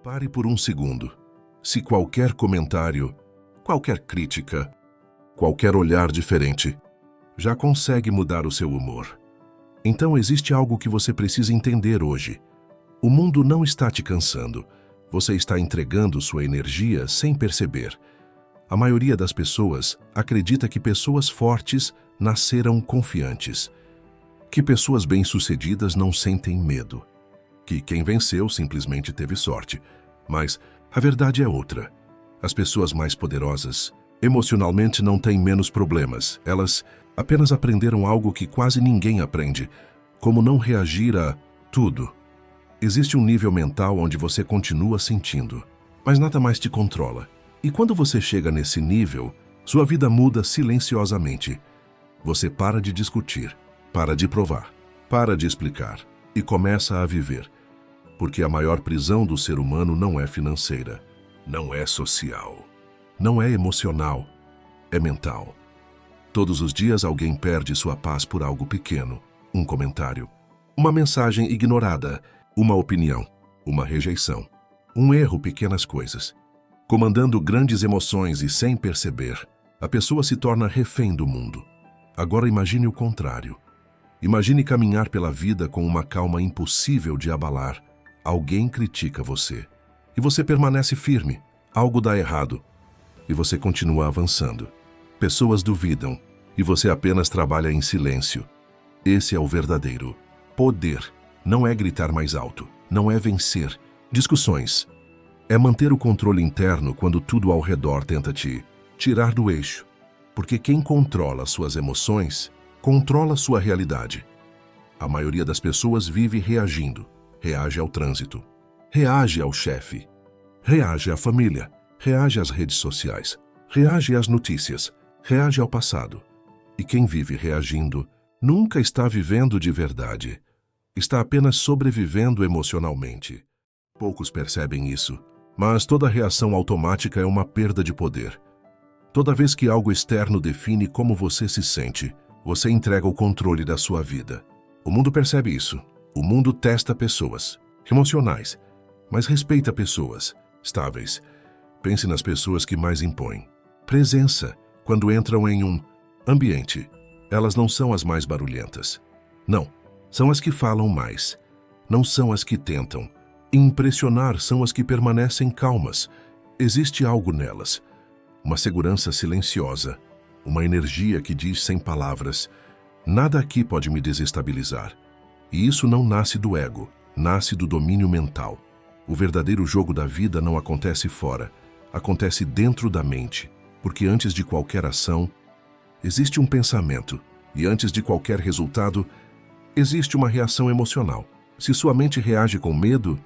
Pare por um segundo. Se qualquer comentário, qualquer crítica, qualquer olhar diferente já consegue mudar o seu humor, então existe algo que você precisa entender hoje. O mundo não está te cansando. Você está entregando sua energia sem perceber. A maioria das pessoas acredita que pessoas fortes nasceram confiantes, que pessoas bem-sucedidas não sentem medo, que quem venceu simplesmente teve sorte. Mas a verdade é outra. As pessoas mais poderosas, emocionalmente, não têm menos problemas. Elas apenas aprenderam algo que quase ninguém aprende: como não reagir a tudo. Existe um nível mental onde você continua sentindo, mas nada mais te controla. E quando você chega nesse nível, sua vida muda silenciosamente. Você para de discutir, para de provar, para de explicar e começa a viver. Porque a maior prisão do ser humano não é financeira, não é social, não é emocional, é mental. Todos os dias alguém perde sua paz por algo pequeno, um comentário, uma mensagem ignorada, uma opinião, uma rejeição, um erro, pequenas coisas. Comandando grandes emoções e sem perceber, a pessoa se torna refém do mundo. Agora imagine o contrário. Imagine caminhar pela vida com uma calma impossível de abalar. Alguém critica você e você permanece firme. Algo dá errado e você continua avançando. Pessoas duvidam e você apenas trabalha em silêncio. Esse é o verdadeiro poder. Não é gritar mais alto, não é vencer discussões. É manter o controle interno quando tudo ao redor tenta te tirar do eixo. Porque quem controla suas emoções, controla sua realidade. A maioria das pessoas vive reagindo. Reage ao trânsito, reage ao chefe, reage à família, reage às redes sociais, reage às notícias, reage ao passado. E quem vive reagindo nunca está vivendo de verdade. Está apenas sobrevivendo emocionalmente. Poucos percebem isso, mas toda reação automática é uma perda de poder. Toda vez que algo externo define como você se sente, você entrega o controle da sua vida. O mundo percebe isso. O mundo testa pessoas emocionais, mas respeita pessoas estáveis. Pense nas pessoas que mais impõem presença quando entram em um ambiente. Elas não são as mais barulhentas. Não, são as que falam mais. Não são as que tentam impressionar, são as que permanecem calmas. Existe algo nelas, uma segurança silenciosa, uma energia que diz sem palavras: nada aqui pode me desestabilizar. E isso não nasce do ego, nasce do domínio mental. O verdadeiro jogo da vida não acontece fora, acontece dentro da mente, porque antes de qualquer ação, existe um pensamento, e antes de qualquer resultado, existe uma reação emocional. Se sua mente reage com medo,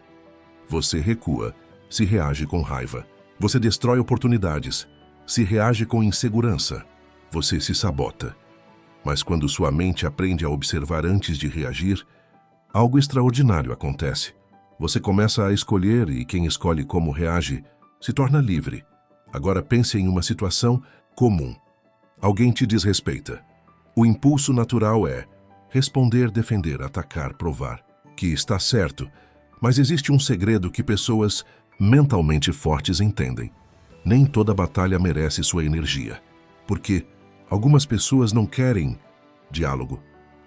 você recua. Se reage com raiva, você destrói oportunidades. Se reage com insegurança, você se sabota. Mas quando sua mente aprende a observar antes de reagir, algo extraordinário acontece. Você começa a escolher e quem escolhe como reage se torna livre. Agora pense em uma situação comum. Alguém te desrespeita. O impulso natural é responder, defender, atacar, provar que está certo. Mas existe um segredo que pessoas mentalmente fortes entendem. Nem toda batalha merece sua energia. Porque algumas pessoas não querem diálogo,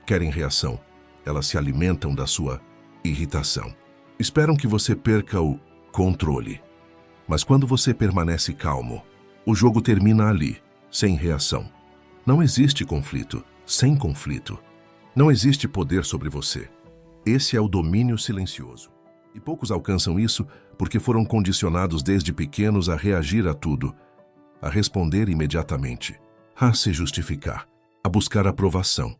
querem reação. Elas se alimentam da sua irritação. Esperam que você perca o controle. Mas quando você permanece calmo, o jogo termina ali, sem reação. Não existe conflito, sem conflito. Não existe poder sobre você. Esse é o domínio silencioso. E poucos alcançam isso porque foram condicionados desde pequenos a reagir a tudo, a responder imediatamente, a se justificar, a buscar aprovação.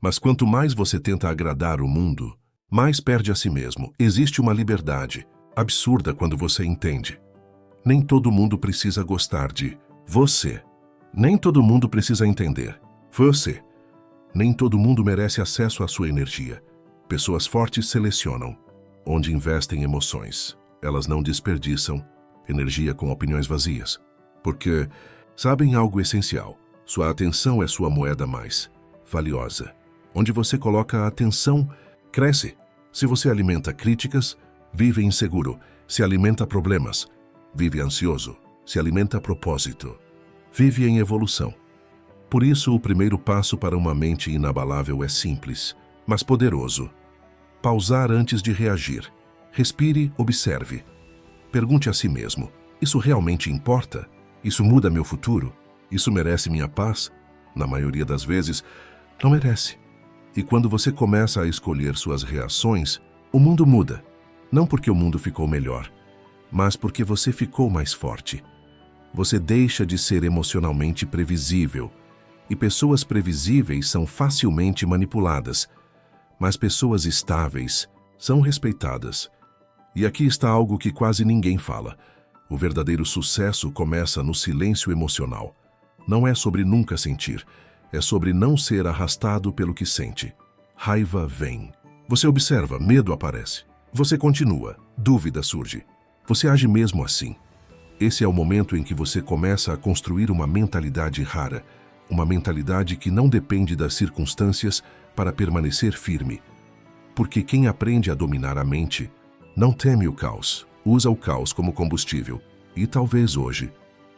Mas quanto mais você tenta agradar o mundo, mais perde a si mesmo. Existe uma liberdade absurda quando você entende. Nem todo mundo precisa gostar de você. Nem todo mundo precisa entender você. Nem todo mundo merece acesso à sua energia. Pessoas fortes selecionam onde investem emoções. Elas não desperdiçam energia com opiniões vazias. Porque sabem algo essencial. Sua atenção é sua moeda mais valiosa. Onde você coloca a atenção, cresce. Se você alimenta críticas, vive inseguro. se alimenta problemas, vive ansioso, se alimenta propósito, vive em evolução. Por isso, o primeiro passo para uma mente inabalável é simples, mas poderoso. Pausar antes de reagir. Respire, observe. Pergunte a si mesmo: isso realmente importa? Isso muda meu futuro? Isso merece minha paz? Na maioria das vezes, não merece. E quando você começa a escolher suas reações, o mundo muda. Não porque o mundo ficou melhor, mas porque você ficou mais forte. Você deixa de ser emocionalmente previsível. E pessoas previsíveis são facilmente manipuladas, mas pessoas estáveis são respeitadas. E aqui está algo que quase ninguém fala. O verdadeiro sucesso começa no silêncio emocional. Não é sobre nunca sentir, é sobre não ser arrastado pelo que sente. Raiva vem. Você observa, medo aparece. Você continua, dúvida surge. Você age mesmo assim. Esse é o momento em que você começa a construir uma mentalidade rara, uma mentalidade que não depende das circunstâncias para permanecer firme. Porque quem aprende a dominar a mente não teme o caos, usa o caos como combustível. E talvez hoje,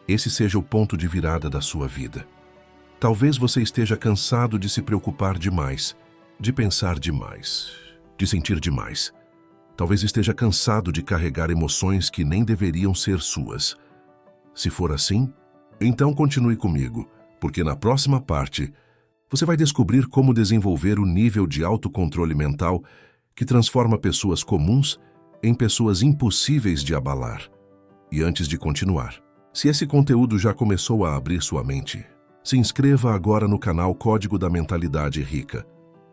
esse seja o ponto de virada da sua vida. Talvez você esteja cansado de se preocupar demais, de pensar demais, de sentir demais. Talvez esteja cansado de carregar emoções que nem deveriam ser suas. Se for assim, então continue comigo, porque na próxima parte, você vai descobrir como desenvolver o nível de autocontrole mental que transforma pessoas comuns em pessoas impossíveis de abalar. E antes de continuar, se esse conteúdo já começou a abrir sua mente, se inscreva agora no canal Código da Mentalidade Rica,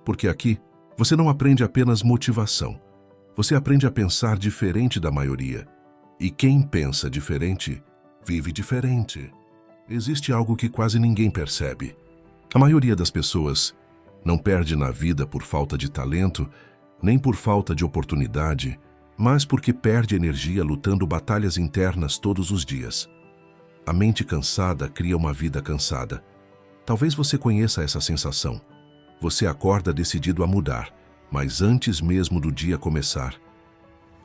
porque aqui você não aprende apenas motivação, você aprende a pensar diferente da maioria. E quem pensa diferente, vive diferente. Existe algo que quase ninguém percebe. A maioria das pessoas não perde na vida por falta de talento, nem por falta de oportunidade, mas porque perde energia lutando batalhas internas todos os dias. A mente cansada cria uma vida cansada. Talvez você conheça essa sensação. Você acorda decidido a mudar, mas antes mesmo do dia começar,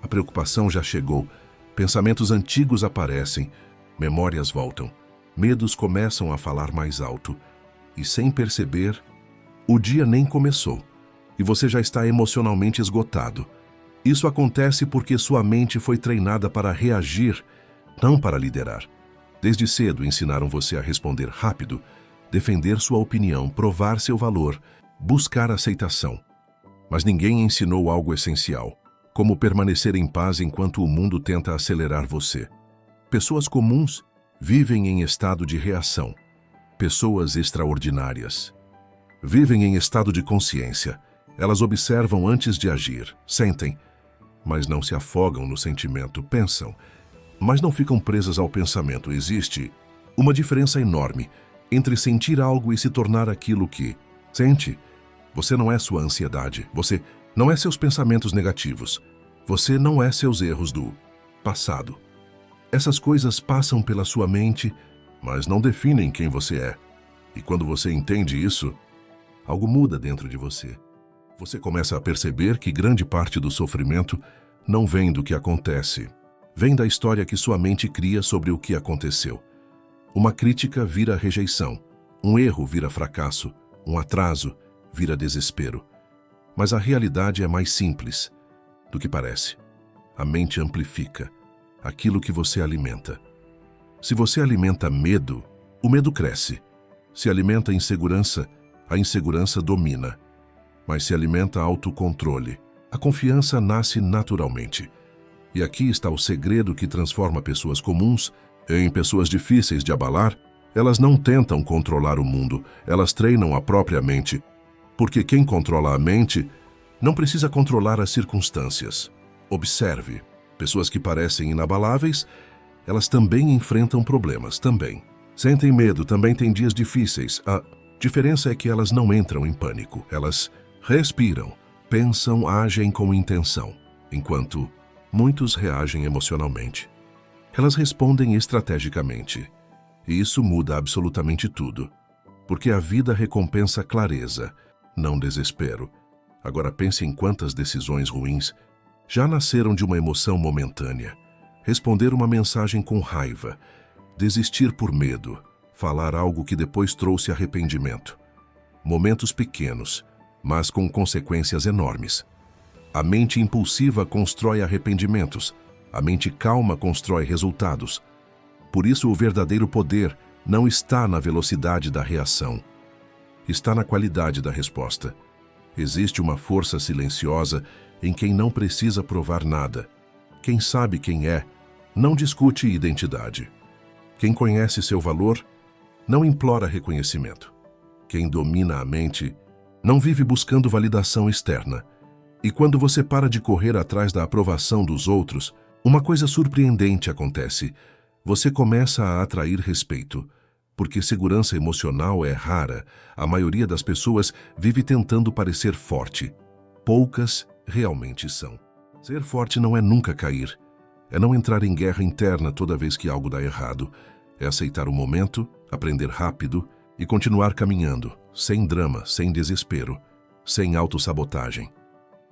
a preocupação já chegou, pensamentos antigos aparecem, memórias voltam. Medos começam a falar mais alto, e sem perceber, o dia nem começou, e você já está emocionalmente esgotado. Isso acontece porque sua mente foi treinada para reagir, não para liderar. Desde cedo ensinaram você a responder rápido, defender sua opinião, provar seu valor, buscar aceitação. Mas ninguém ensinou algo essencial, como permanecer em paz enquanto o mundo tenta acelerar você. Pessoas comuns vivem em estado de reação. Pessoas extraordinárias vivem em estado de consciência. Elas observam antes de agir, sentem, mas não se afogam no sentimento, pensam, mas não ficam presas ao pensamento. Existe uma diferença enorme entre sentir algo e se tornar aquilo que sente. Você não é sua ansiedade, você não é seus pensamentos negativos, você não é seus erros do passado. Essas coisas passam pela sua mente, mas não definem quem você é. E quando você entende isso, algo muda dentro de você. Você começa a perceber que grande parte do sofrimento não vem do que acontece. Vem da história que sua mente cria sobre o que aconteceu. Uma crítica vira rejeição, um erro vira fracasso, um atraso vira desespero. Mas a realidade é mais simples do que parece. A mente amplifica aquilo que você alimenta. Se você alimenta medo, o medo cresce. Se alimenta insegurança, a insegurança domina. Mas se alimenta autocontrole, a confiança nasce naturalmente. E aqui está o segredo que transforma pessoas comuns em pessoas difíceis de abalar. Elas não tentam controlar o mundo, elas treinam a própria mente. Porque quem controla a mente não precisa controlar as circunstâncias. Observe. Pessoas que parecem inabaláveis, elas também enfrentam problemas, também. Sentem medo, também têm dias difíceis. A diferença é que elas não entram em pânico. Elas respiram, pensam, agem com intenção, enquanto muitos reagem emocionalmente. Elas respondem estrategicamente. E isso muda absolutamente tudo. Porque a vida recompensa clareza, não desespero. Agora pense em quantas decisões ruins já nasceram de uma emoção momentânea. responder uma mensagem com raiva, desistir por medo, falar algo que depois trouxe arrependimento. Momentos pequenos, mas com consequências enormes. A mente impulsiva constrói arrependimentos, a mente calma constrói resultados. Por isso, o verdadeiro poder não está na velocidade da reação, está na qualidade da resposta. Existe uma força silenciosa em quem não precisa provar nada. Quem sabe quem é, não discute identidade. Quem conhece seu valor, não implora reconhecimento. Quem domina a mente, não vive buscando validação externa. E quando você para de correr atrás da aprovação dos outros, uma coisa surpreendente acontece. Você começa a atrair respeito. Porque segurança emocional é rara, a maioria das pessoas vive tentando parecer forte. Poucas realmente são. Ser forte não é nunca cair. É não entrar em guerra interna toda vez que algo dá errado. É aceitar o momento, aprender rápido e continuar caminhando, sem drama, sem desespero, sem autossabotagem.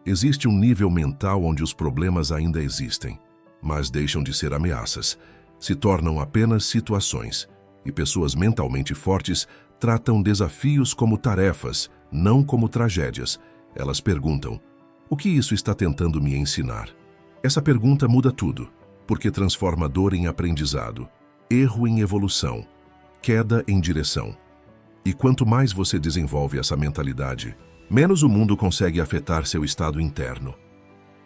Existe um nível mental onde os problemas ainda existem, mas deixam de ser ameaças, se tornam apenas situações. E pessoas mentalmente fortes tratam desafios como tarefas, não como tragédias. Elas perguntam: o que isso está tentando me ensinar? Essa pergunta muda tudo, porque transforma dor em aprendizado, erro em evolução, queda em direção. E quanto mais você desenvolve essa mentalidade, menos o mundo consegue afetar seu estado interno.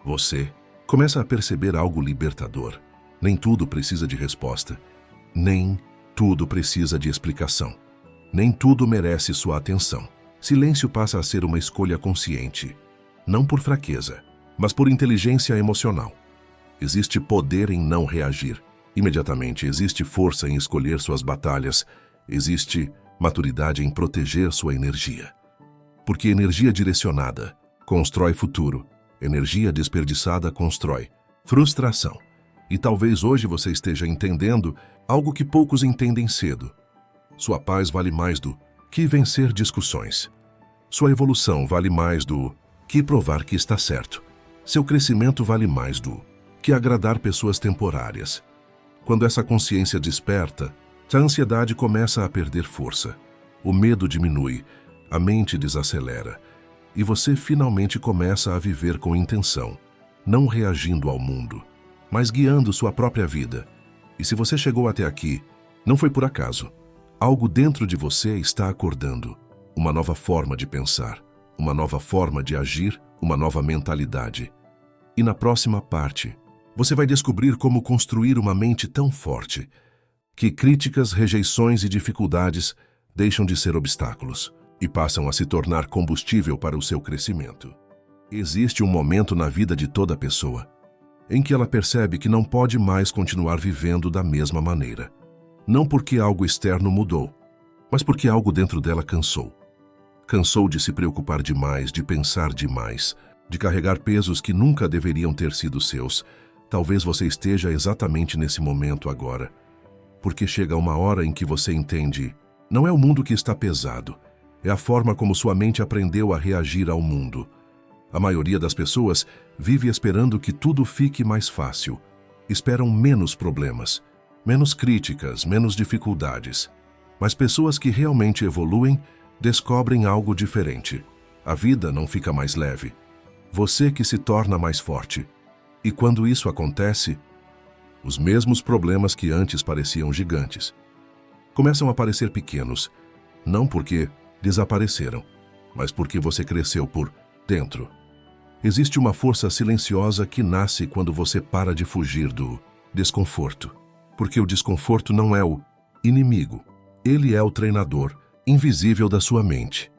Você começa a perceber algo libertador. Nem tudo precisa de resposta. Nem tudo precisa de explicação. Nem tudo merece sua atenção. Silêncio passa a ser uma escolha consciente, não por fraqueza, mas por inteligência emocional. Existe poder em não reagir. Imediatamente existe força em escolher suas batalhas. Existe maturidade em proteger sua energia. Porque energia direcionada constrói futuro. Energia desperdiçada constrói frustração. E talvez hoje você esteja entendendo algo que poucos entendem cedo. Sua paz vale mais do que vencer discussões. Sua evolução vale mais do que provar que está certo. Seu crescimento vale mais do que agradar pessoas temporárias. Quando essa consciência desperta, a ansiedade começa a perder força. O medo diminui, a mente desacelera. E você finalmente começa a viver com intenção, não reagindo ao mundo, mas guiando sua própria vida. E se você chegou até aqui, não foi por acaso. Algo dentro de você está acordando. Uma nova forma de pensar, uma nova forma de agir, uma nova mentalidade. E na próxima parte, você vai descobrir como construir uma mente tão forte que críticas, rejeições e dificuldades deixam de ser obstáculos e passam a se tornar combustível para o seu crescimento. Existe um momento na vida de toda pessoa em que ela percebe que não pode mais continuar vivendo da mesma maneira. Não porque algo externo mudou, mas porque algo dentro dela cansou. Cansou de se preocupar demais, de pensar demais, de carregar pesos que nunca deveriam ter sido seus. Talvez você esteja exatamente nesse momento agora. Porque chega uma hora em que você entende, não é o mundo que está pesado, é a forma como sua mente aprendeu a reagir ao mundo. A maioria das pessoas vive esperando que tudo fique mais fácil. Esperam menos problemas, menos críticas, menos dificuldades. Mas pessoas que realmente evoluem descobrem algo diferente. A vida não fica mais leve. Você que se torna mais forte. E quando isso acontece, os mesmos problemas que antes pareciam gigantes começam a parecer pequenos, não porque desapareceram, mas porque você cresceu por dentro. Existe uma força silenciosa que nasce quando você para de fugir do desconforto. Porque o desconforto não é o inimigo, ele é o treinador invisível da sua mente.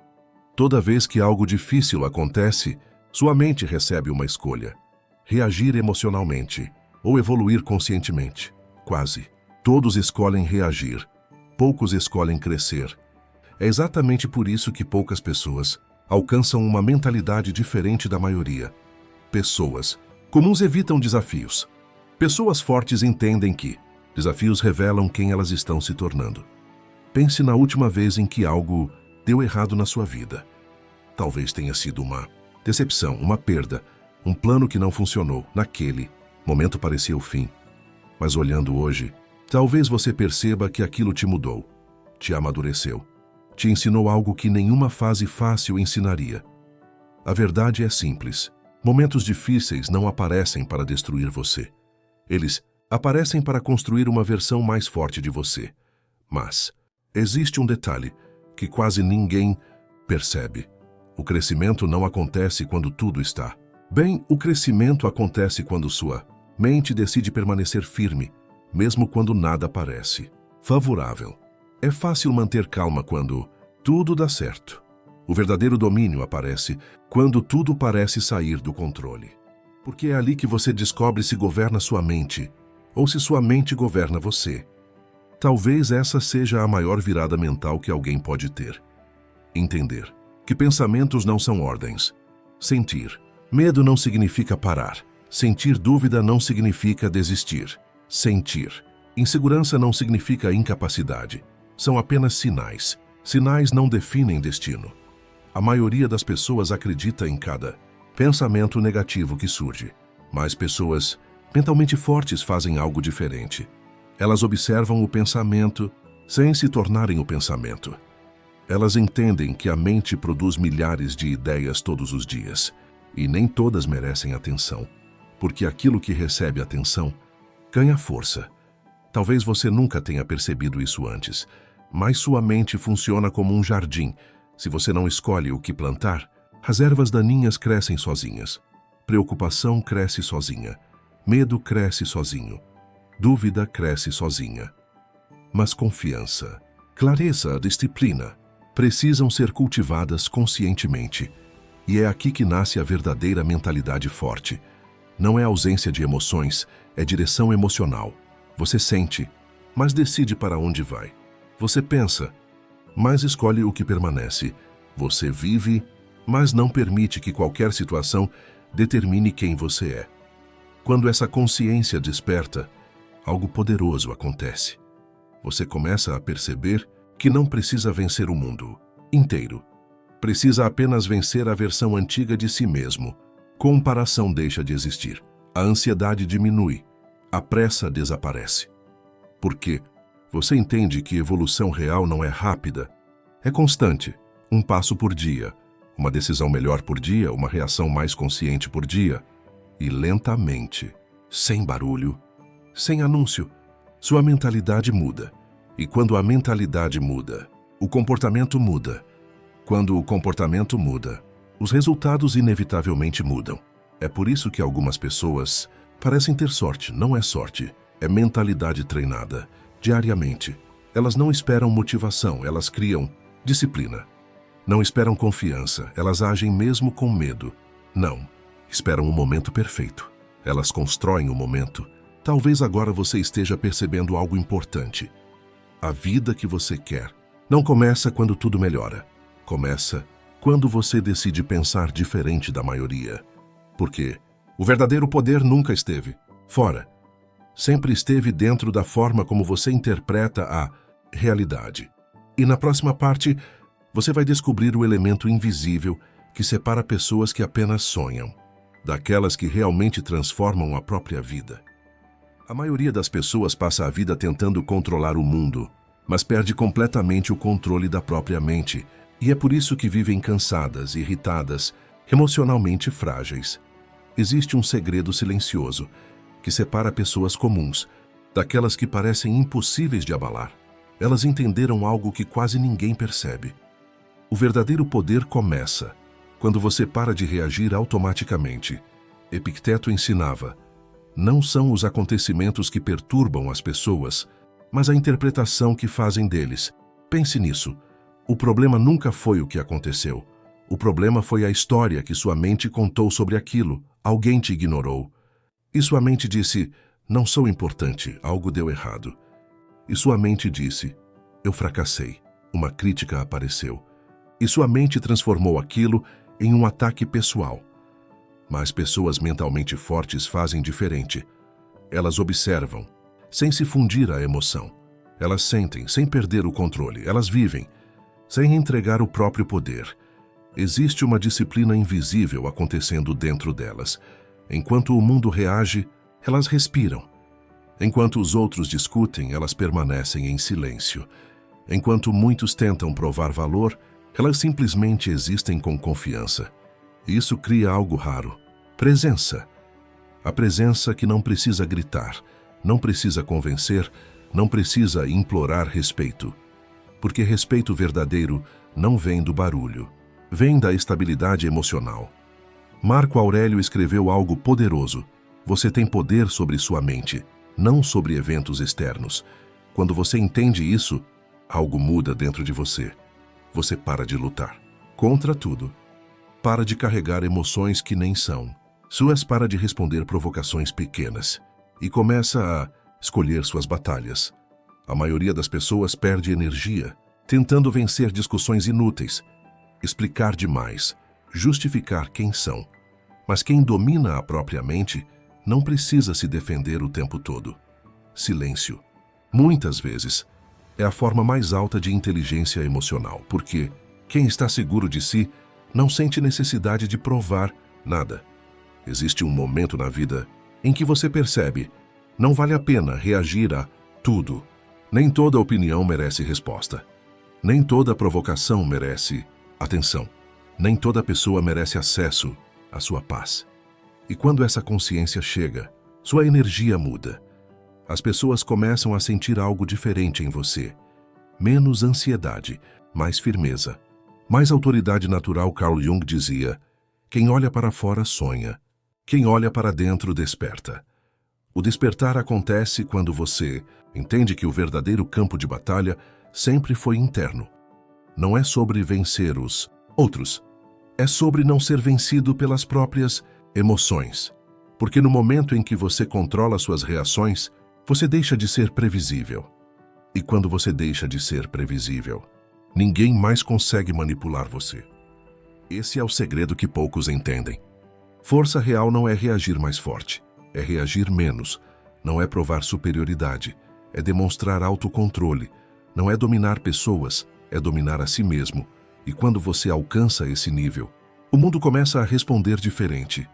Toda vez que algo difícil acontece, sua mente recebe uma escolha: reagir emocionalmente ou evoluir conscientemente. Quase todos escolhem reagir, poucos escolhem crescer. É exatamente por isso que poucas pessoas alcançam uma mentalidade diferente da maioria. Pessoas comuns evitam desafios. Pessoas fortes entendem que desafios revelam quem elas estão se tornando. Pense na última vez em que algo deu errado na sua vida. Talvez tenha sido uma decepção, uma perda, um plano que não funcionou. Naquele momento parecia o fim. Mas olhando hoje, talvez você perceba que aquilo te mudou, te amadureceu, te ensinou algo que nenhuma fase fácil ensinaria. A verdade é simples. Momentos difíceis não aparecem para destruir você. Eles aparecem para construir uma versão mais forte de você. Mas existe um detalhe que quase ninguém percebe. O crescimento não acontece quando tudo está bem. O crescimento acontece quando sua mente decide permanecer firme, mesmo quando nada parece favorável. É fácil manter calma quando tudo dá certo. O verdadeiro domínio aparece quando tudo parece sair do controle. Porque é ali que você descobre se governa sua mente ou se sua mente governa você. Talvez essa seja a maior virada mental que alguém pode ter. Entender que pensamentos não são ordens. Sentir medo não significa parar. Sentir dúvida não significa desistir. Sentir insegurança não significa incapacidade. São apenas sinais. Sinais não definem destino. A maioria das pessoas acredita em cada pensamento negativo que surge. Mas pessoas mentalmente fortes fazem algo diferente. Elas observam o pensamento sem se tornarem o pensamento. Elas entendem que a mente produz milhares de ideias todos os dias, e nem todas merecem atenção, porque aquilo que recebe atenção ganha força. Talvez você nunca tenha percebido isso antes, mas sua mente funciona como um jardim. Se você não escolhe o que plantar, as ervas daninhas crescem sozinhas. Preocupação cresce sozinha. Medo cresce sozinho. Dúvida cresce sozinha. Mas confiança, clareza, disciplina precisam ser cultivadas conscientemente. E é aqui que nasce a verdadeira mentalidade forte. Não é ausência de emoções, é direção emocional. Você sente, mas decide para onde vai. Você pensa, mas escolhe o que permanece. Você vive, mas não permite que qualquer situação determine quem você é. Quando essa consciência desperta, algo poderoso acontece. Você começa a perceber que não precisa vencer o mundo inteiro. Precisa apenas vencer a versão antiga de si mesmo. Comparação deixa de existir. A ansiedade diminui. A pressa desaparece. Porque você entende que evolução real não é rápida, é constante. Um passo por dia, uma decisão melhor por dia, uma reação mais consciente por dia. E lentamente, sem barulho, sem anúncio, sua mentalidade muda. E quando a mentalidade muda, o comportamento muda. Quando o comportamento muda, os resultados inevitavelmente mudam. É por isso que algumas pessoas parecem ter sorte. Não é sorte, é mentalidade treinada, diariamente. Elas não esperam motivação, elas criam disciplina. Não esperam confiança, elas agem mesmo com medo. Não, esperam o momento perfeito. Elas constroem o momento. Talvez agora você esteja percebendo algo importante. A vida que você quer não começa quando tudo melhora. Começa quando você decide pensar diferente da maioria. Porque o verdadeiro poder nunca esteve fora. Sempre esteve dentro da forma como você interpreta a realidade. E na próxima parte, você vai descobrir o elemento invisível que separa pessoas que apenas sonham, daquelas que realmente transformam a própria vida. A maioria das pessoas passa a vida tentando controlar o mundo, mas perde completamente o controle da própria mente, e é por isso que vivem cansadas, irritadas, emocionalmente frágeis. Existe um segredo silencioso que separa pessoas comuns daquelas que parecem impossíveis de abalar. Elas entenderam algo que quase ninguém percebe. O verdadeiro poder começa quando você para de reagir automaticamente. Epicteto ensinava: não são os acontecimentos que perturbam as pessoas, mas a interpretação que fazem deles. Pense nisso. O problema nunca foi o que aconteceu. O problema foi a história que sua mente contou sobre aquilo. Alguém te ignorou. E sua mente disse: não sou importante, algo deu errado. E sua mente disse: eu fracassei. Uma crítica apareceu. E sua mente transformou aquilo em um ataque pessoal. Mas pessoas mentalmente fortes fazem diferente. Elas observam, sem se fundir à emoção. Elas sentem, sem perder o controle. Elas vivem, sem entregar o próprio poder. Existe uma disciplina invisível acontecendo dentro delas. Enquanto o mundo reage, elas respiram. Enquanto os outros discutem, elas permanecem em silêncio. Enquanto muitos tentam provar valor, elas simplesmente existem com confiança. Isso cria algo raro: presença. A presença que não precisa gritar, não precisa convencer, não precisa implorar respeito. Porque respeito verdadeiro não vem do barulho, vem da estabilidade emocional. Marco Aurélio escreveu algo poderoso: você tem poder sobre sua mente, não sobre eventos externos. Quando você entende isso, algo muda dentro de você. Você para de lutar contra tudo. Para de carregar emoções que nem são. Suas para de responder provocações pequenas. E começa a escolher suas batalhas. A maioria das pessoas perde energia, tentando vencer discussões inúteis, explicar demais, justificar quem são. Mas quem domina a própria mente não precisa se defender o tempo todo. Silêncio, muitas vezes, é a forma mais alta de inteligência emocional, porque quem está seguro de si não sente necessidade de provar nada. Existe um momento na vida em que você percebe: não vale a pena reagir a tudo. Nem toda opinião merece resposta. Nem toda provocação merece atenção. Nem toda pessoa merece acesso à sua paz. E quando essa consciência chega, sua energia muda. As pessoas começam a sentir algo diferente em você. Menos ansiedade, mais firmeza. Mais autoridade natural. Carl Jung dizia: quem olha para fora sonha. Quem olha para dentro desperta. O despertar acontece quando você entende que o verdadeiro campo de batalha sempre foi interno. Não é sobre vencer os outros. É sobre não ser vencido pelas próprias emoções. Porque no momento em que você controla suas reações, você deixa de ser previsível. E quando você deixa de ser previsível, ninguém mais consegue manipular você. Esse é o segredo que poucos entendem. Força real não é reagir mais forte, é reagir menos. Não é provar superioridade, é demonstrar autocontrole. Não é dominar pessoas, é dominar a si mesmo. E quando você alcança esse nível, o mundo começa a responder diferente.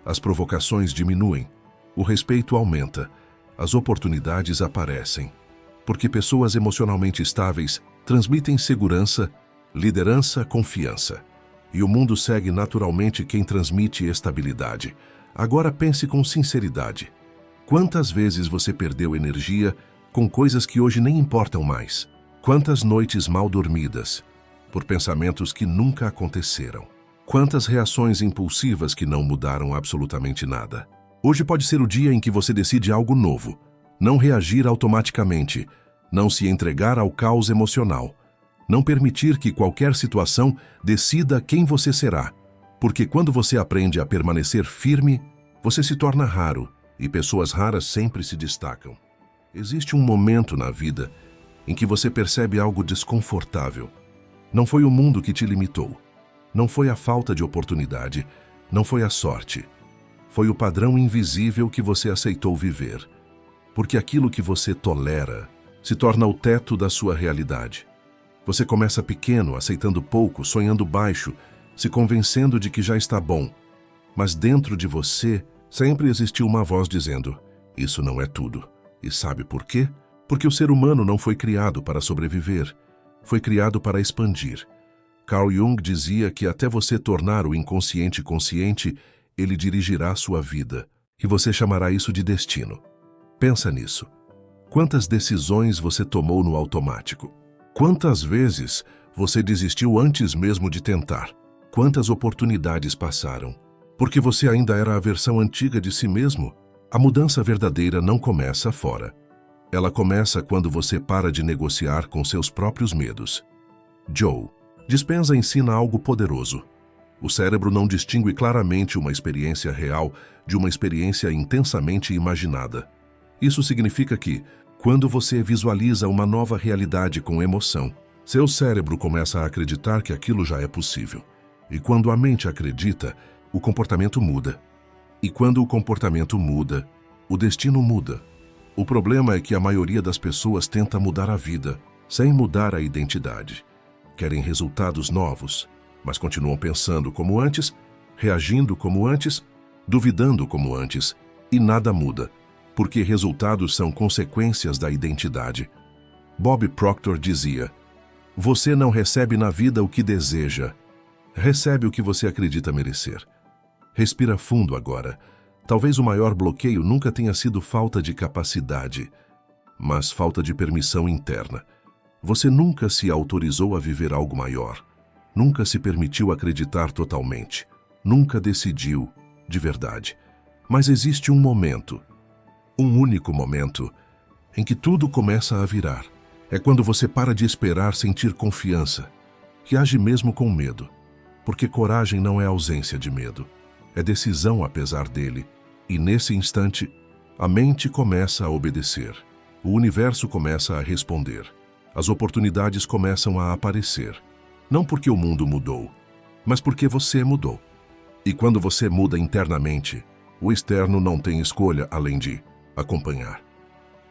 As provocações diminuem, o respeito aumenta, as oportunidades aparecem. Porque pessoas emocionalmente estáveis transmitem segurança, liderança, confiança. E o mundo segue naturalmente quem transmite estabilidade. Agora pense com sinceridade. Quantas vezes você perdeu energia com coisas que hoje nem importam mais? Quantas noites mal dormidas por pensamentos que nunca aconteceram? Quantas reações impulsivas que não mudaram absolutamente nada? Hoje pode ser o dia em que você decide algo novo. Não reagir automaticamente, não se entregar ao caos emocional, não permitir que qualquer situação decida quem você será. Porque quando você aprende a permanecer firme, você se torna raro, e pessoas raras sempre se destacam. Existe um momento na vida em que você percebe algo desconfortável. Não foi o mundo que te limitou. Não foi a falta de oportunidade. Não foi a sorte. Foi o padrão invisível que você aceitou viver. Porque aquilo que você tolera se torna o teto da sua realidade. Você começa pequeno, aceitando pouco, sonhando baixo, se convencendo de que já está bom. Mas dentro de você sempre existiu uma voz dizendo: isso não é tudo. E sabe por quê? Porque o ser humano não foi criado para sobreviver. Foi criado para expandir. Carl Jung dizia que até você tornar o inconsciente consciente, ele dirigirá sua vida. E você chamará isso de destino. Pensa nisso. Quantas decisões você tomou no automático? Quantas vezes você desistiu antes mesmo de tentar? Quantas oportunidades passaram? Porque você ainda era a versão antiga de si mesmo? A mudança verdadeira não começa fora. Ela começa quando você para de negociar com seus próprios medos. Joe Dispenza ensina algo poderoso. O cérebro não distingue claramente uma experiência real de uma experiência intensamente imaginada. Isso significa que, quando você visualiza uma nova realidade com emoção, seu cérebro começa a acreditar que aquilo já é possível. E quando a mente acredita, o comportamento muda. E quando o comportamento muda, o destino muda. O problema é que a maioria das pessoas tenta mudar a vida, sem mudar a identidade. Querem resultados novos, mas continuam pensando como antes, reagindo como antes, duvidando como antes, e nada muda. porque resultados são consequências da identidade. Bob Proctor dizia: você não recebe na vida o que deseja, recebe o que você acredita merecer. Respira fundo agora. Talvez o maior bloqueio nunca tenha sido falta de capacidade, mas falta de permissão interna. Você nunca se autorizou a viver algo maior, nunca se permitiu acreditar totalmente, nunca decidiu, de verdade. Mas existe um momento, um único momento, em que tudo começa a virar. É quando você para de esperar sentir confiança, que age mesmo com medo, porque coragem não é ausência de medo, é decisão apesar dele, e nesse instante, a mente começa a obedecer, o universo começa a responder, as oportunidades começam a aparecer, não porque o mundo mudou, mas porque você mudou. E quando você muda internamente, o externo não tem escolha além de acompanhar.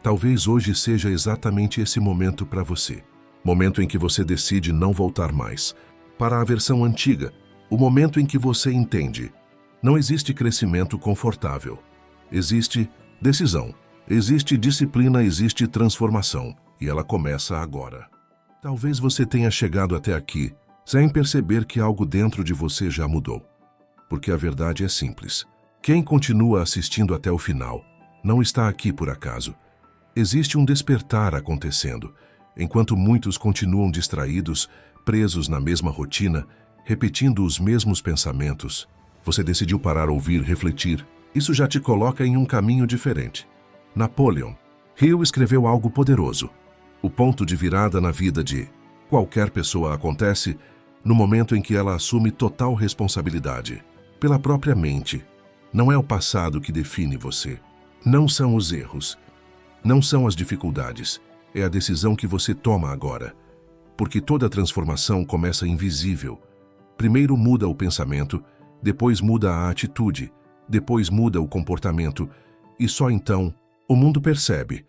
Talvez hoje seja exatamente esse momento para você. Momento em que você decide não voltar mais para a versão antiga. O momento em que você entende. Não existe crescimento confortável. Existe decisão. Existe disciplina, existe transformação. E ela começa agora. Talvez você tenha chegado até aqui sem perceber que algo dentro de você já mudou. Porque a verdade é simples. Quem continua assistindo até o final não está aqui por acaso. Existe um despertar acontecendo, enquanto muitos continuam distraídos, presos na mesma rotina, repetindo os mesmos pensamentos. Você decidiu parar, ouvir, refletir. Isso já te coloca em um caminho diferente. Napoleon Hill escreveu algo poderoso. O ponto de virada na vida de qualquer pessoa acontece no momento em que ela assume total responsabilidade pela própria mente. Não é o passado que define você. Não são os erros. Não são as dificuldades. É a decisão que você toma agora. Porque toda transformação começa invisível. Primeiro muda o pensamento, depois muda a atitude, depois muda o comportamento, e só então o mundo percebe.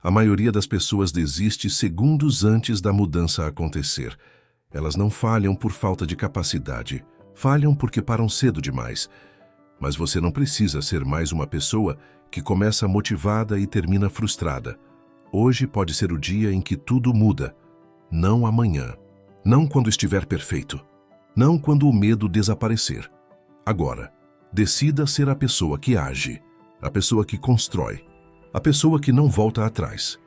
A maioria das pessoas desiste segundos antes da mudança acontecer. Elas não falham por falta de capacidade. Falham porque param cedo demais. Mas você não precisa ser mais uma pessoa que começa motivada e termina frustrada. Hoje pode ser o dia em que tudo muda. Não amanhã. Não quando estiver perfeito. Não quando o medo desaparecer. Agora, decida ser a pessoa que age, a pessoa que constrói, a pessoa que não volta atrás.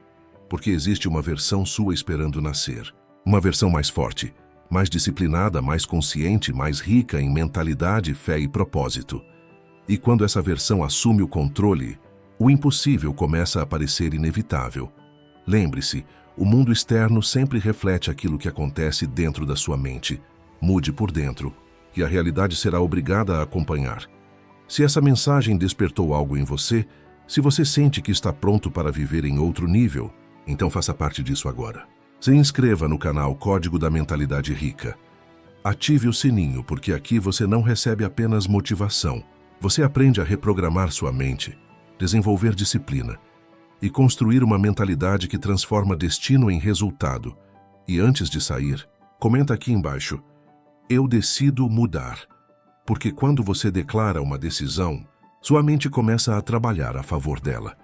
Porque existe uma versão sua esperando nascer. Uma versão mais forte, mais disciplinada, mais consciente, mais rica em mentalidade, fé e propósito. E quando essa versão assume o controle, o impossível começa a parecer inevitável. Lembre-se, o mundo externo sempre reflete aquilo que acontece dentro da sua mente. Mude por dentro, e a realidade será obrigada a acompanhar. Se essa mensagem despertou algo em você, se você sente que está pronto para viver em outro nível, então faça parte disso agora. Se inscreva no canal Código da Mentalidade Rica. Ative o sininho, porque aqui você não recebe apenas motivação. Você aprende a reprogramar sua mente, desenvolver disciplina e construir uma mentalidade que transforma destino em resultado. E antes de sair, comenta aqui embaixo: eu decido mudar. Porque quando você declara uma decisão, sua mente começa a trabalhar a favor dela.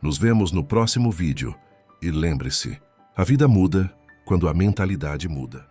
Nos vemos no próximo vídeo. E lembre-se, a vida muda quando a mentalidade muda.